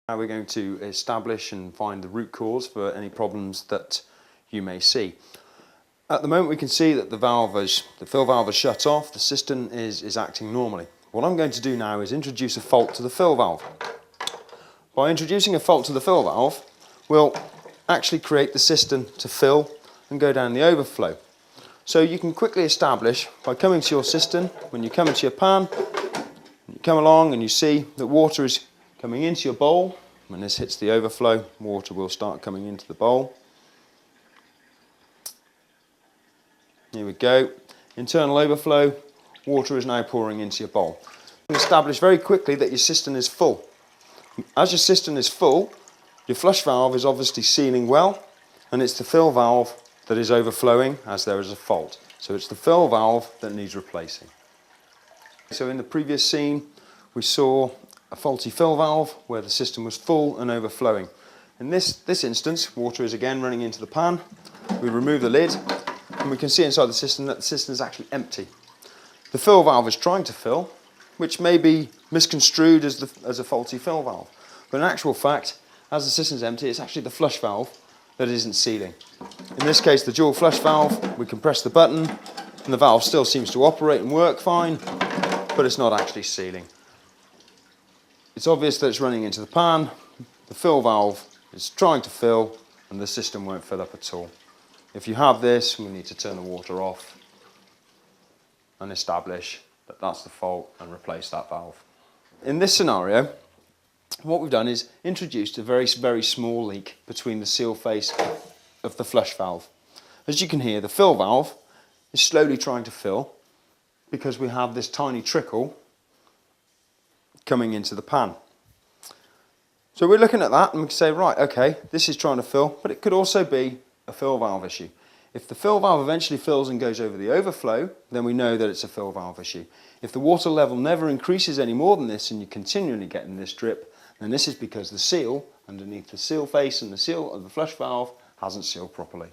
Now we're going to establish and find the root cause for any problems that you may see. At the moment we can see that the fill valve is shut off, the cistern is acting normally. What I'm going to do now is introduce a fault to the fill valve. By introducing a fault to the fill valve, we'll actually create the cistern to fill and go down the overflow. So you can quickly establish by coming to your cistern, when you come into your pan, you come along and you see that water is coming into your bowl. When this hits the overflow, water will start coming into the bowl. Here we go. Internal overflow, water is now pouring into your bowl. You can establish very quickly that your cistern is full. As your cistern is full, your flush valve is obviously sealing well, and it's the fill valve that is overflowing as there is a fault. So it's the fill valve that needs replacing. So in the previous scene, we saw a faulty fill valve where the cistern was full and overflowing. In this instance, water is again running into the pan. We remove the lid and we can see inside the cistern that the cistern is actually empty. The fill valve is trying to fill, which may be misconstrued as a faulty fill valve. But in actual fact, as the cistern is empty, it's actually the flush valve that isn't sealing. In this case, the dual flush valve, we can press the button and the valve still seems to operate and work fine, but it's not actually sealing. It's obvious that it's running into the pan, the fill valve is trying to fill and the system won't fill up at all. If you have this, we need to turn the water off and establish that that's the fault and replace that valve. In this scenario, what we've done is introduced a very, very small leak between the seal face of the flush valve. As you can hear, the fill valve is slowly trying to fill because we have this tiny trickle coming into the pan. So we're looking at that and we can say, right, okay, this is trying to fill, but it could also be a fill valve issue. If the fill valve eventually fills and goes over the overflow, then we know that it's a fill valve issue. If the water level never increases any more than this and you're continually getting this drip, then this is because the seal underneath the seal face and the seal of the flush valve hasn't sealed properly.